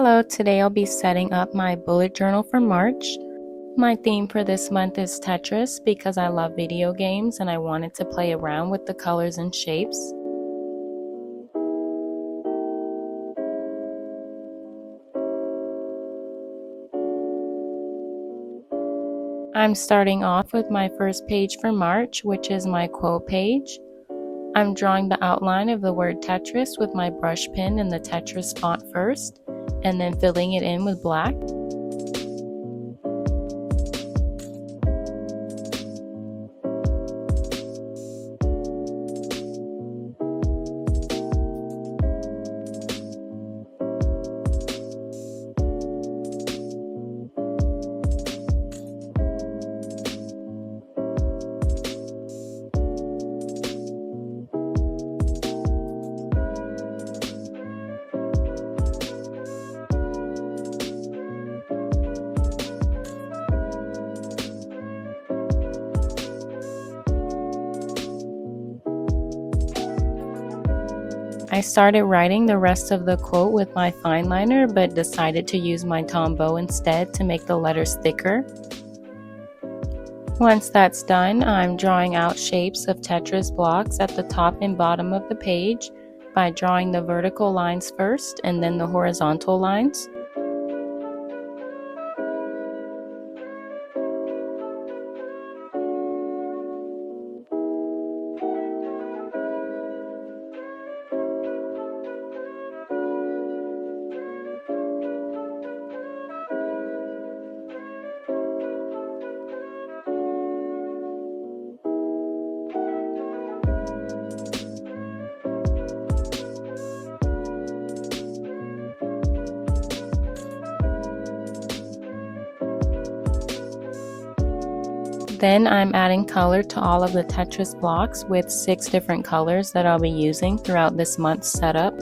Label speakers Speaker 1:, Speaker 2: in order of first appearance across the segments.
Speaker 1: Hello, today I'll be setting up my bullet journal for March. My theme for this month is Tetris because I love video games and I wanted to play around with the colors and shapes. I'm starting off with my first page for March, which is my quote page. I'm drawing the outline of the word Tetris with my brush pen in the Tetris font first, and then filling it in with black. I started writing the rest of the quote with my Fineliner, but decided to use my Tombow instead to make the letters thicker. Once that's done, I'm drawing out shapes of Tetris blocks at the top and bottom of the page by drawing the vertical lines first and then the horizontal lines. Then I'm adding color to all of the Tetris blocks with 6 different colors that I'll be using throughout this month's setup.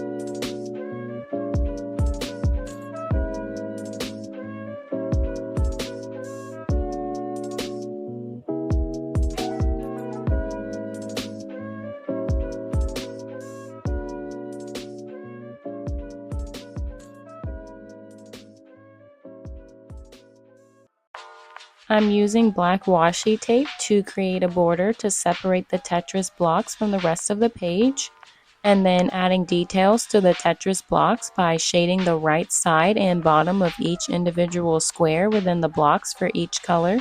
Speaker 1: I'm using black washi tape to create a border to separate the Tetris blocks from the rest of the page, and then adding details to the Tetris blocks by shading the right side and bottom of each individual square within the blocks for each color.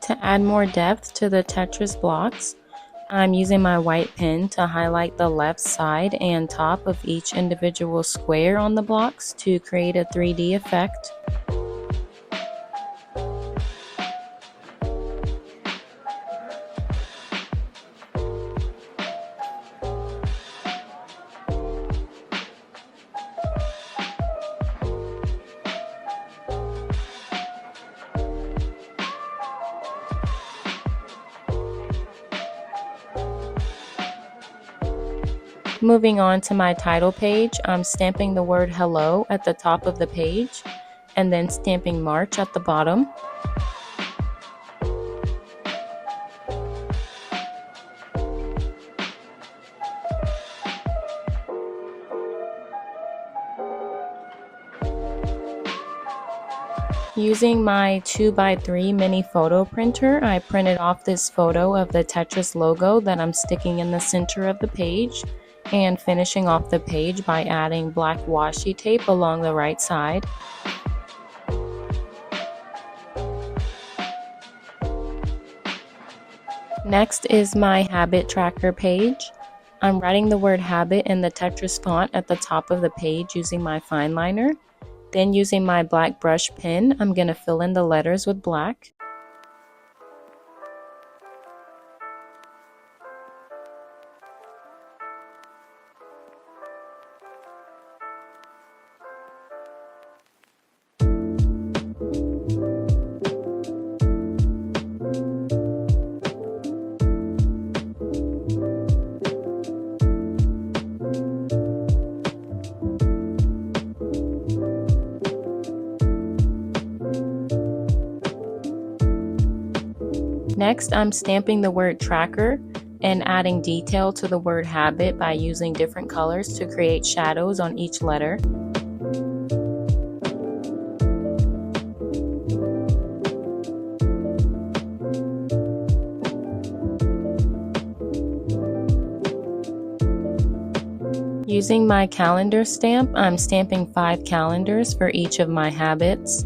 Speaker 1: To add more depth to the Tetris blocks, I'm using my white pen to highlight the left side and top of each individual square on the blocks to create a 3D effect. Moving on to my title page, I'm stamping the word hello at the top of the page and then stamping March at the bottom. Using my 2x3 mini photo printer, I printed off this photo of the Tetris logo that I'm sticking in the center of the page, and finishing off the page by adding black washi tape along the right side. Next is my habit tracker page. I'm writing the word habit in the Tetris font at the top of the page using my Fineliner. Then using my black brush pen, I'm going to fill in the letters with black. Next, I'm stamping the word tracker and adding detail to the word habit by using different colors to create shadows on each letter. Using my calendar stamp, I'm stamping 5 calendars for each of my habits,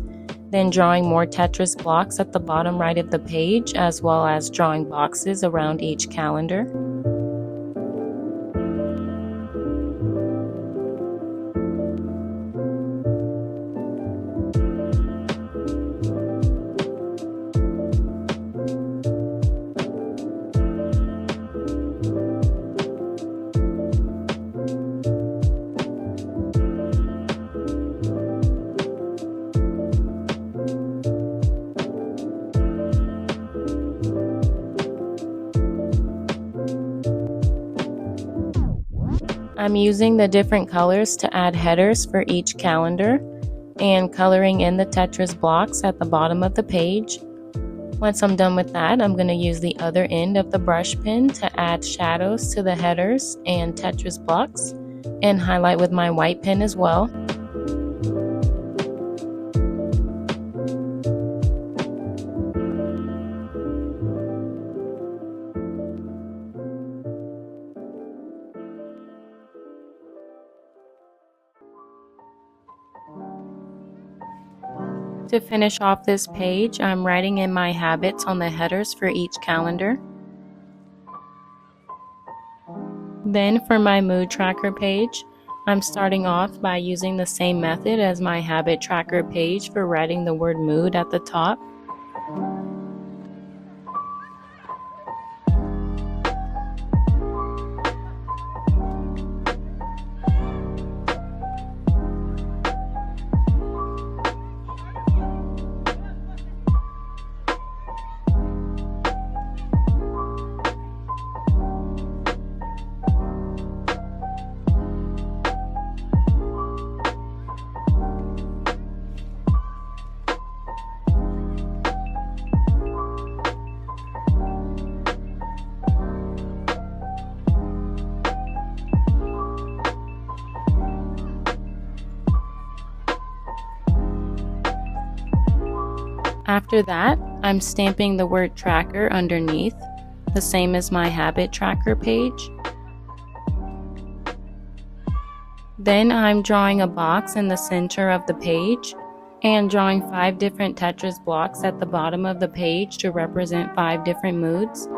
Speaker 1: then drawing more Tetris blocks at the bottom right of the page, as well as drawing boxes around each calendar. I'm using the different colors to add headers for each calendar and coloring in the Tetris blocks at the bottom of the page. Once I'm done with that, I'm going to use the other end of the brush pen to add shadows to the headers and Tetris blocks and highlight with my white pen as well. To finish off this page, I'm writing in my habits on the headers for each calendar. Then for my mood tracker page, I'm starting off by using the same method as my habit tracker page for writing the word mood at the top. After that, I'm stamping the word tracker underneath, the same as my habit tracker page. Then I'm drawing a box in the center of the page and drawing 5 different Tetris blocks at the bottom of the page to represent 5 different moods.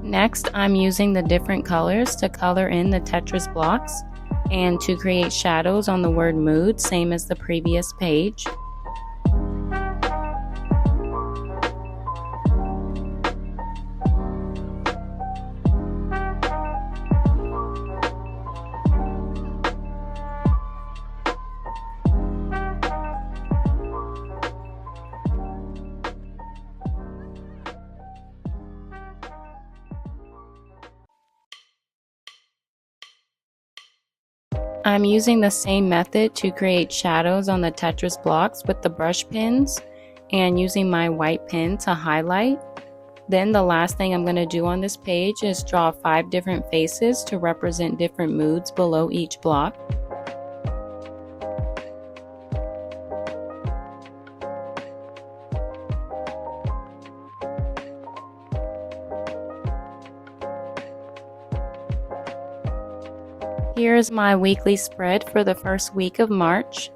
Speaker 1: Next, I'm using the different colors to color in the Tetris blocks and to create shadows on the word mood, same as the previous page. I'm using the same method to create shadows on the Tetris blocks with the brush pens and using my white pen to highlight. Then the last thing I'm going to do on this page is draw 5 different faces to represent different moods below each block. Here's my weekly spread for the first week of March.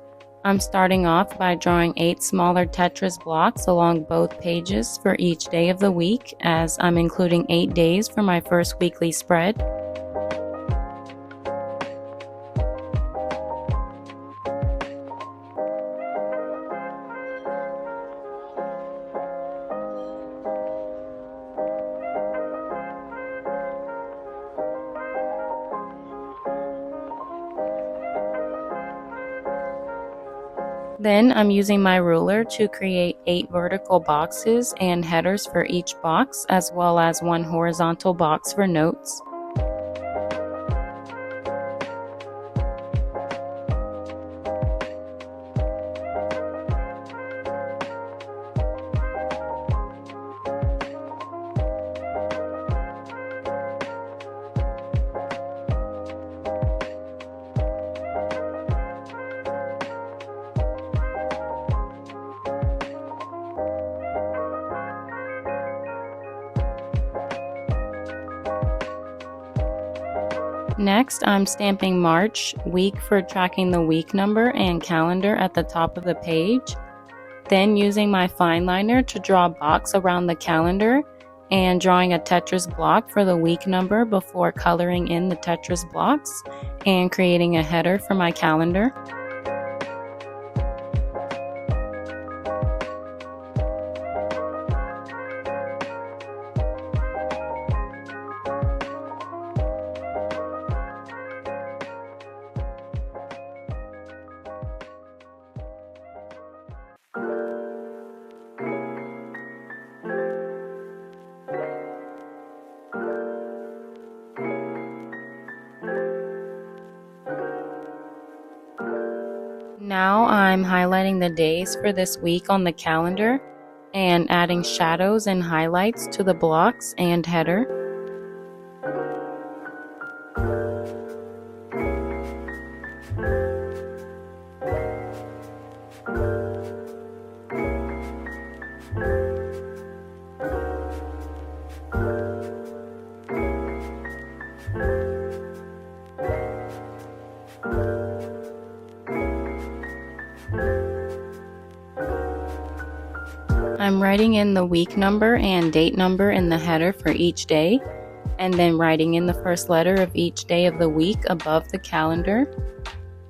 Speaker 1: I'm starting off by drawing 8 smaller Tetris blocks along both pages for each day of the week, as I'm including 8 days for my first weekly spread. Then I'm using my ruler to create 8 vertical boxes and headers for each box, as well as 1 horizontal box for notes. Next, I'm stamping March week for tracking the week number and calendar at the top of the page. Then using my Fineliner to draw a box around the calendar and drawing a Tetris block for the week number before coloring in the Tetris blocks and creating a header for my calendar. Now I'm highlighting the days for this week on the calendar and adding shadows and highlights to the blocks and header. I'm writing in the week number and date number in the header for each day, and then writing in the first letter of each day of the week above the calendar.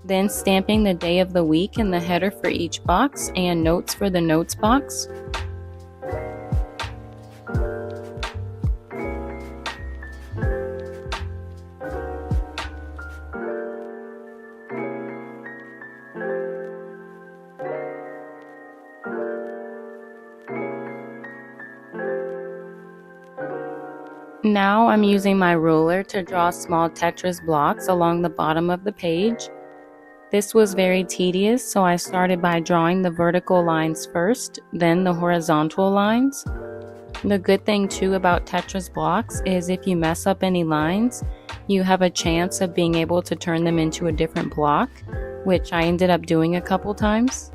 Speaker 1: Then stamping the day of the week in the header for each box and notes for the notes box. Now I'm using my ruler to draw small Tetris blocks along the bottom of the page. This was very tedious, so I started by drawing the vertical lines first, then the horizontal lines. The good thing too about Tetris blocks is if you mess up any lines, you have a chance of being able to turn them into a different block, which I ended up doing a couple times.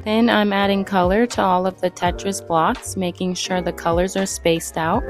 Speaker 1: Then I'm adding color to all of the Tetris blocks, making sure the colors are spaced out.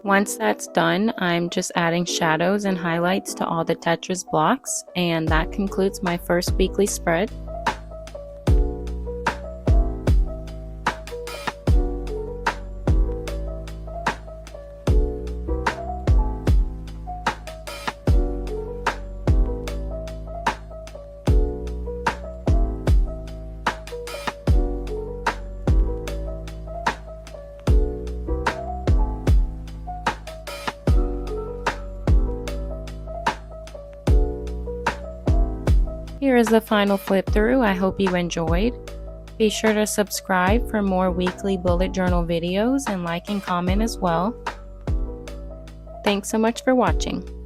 Speaker 1: Once that's done, I'm just adding shadows and highlights to all the Tetris blocks, and that concludes my first weekly spread. Here is the final flip through. I hope you enjoyed. Be sure to subscribe for more weekly bullet journal videos and like and comment as well. Thanks so much for watching.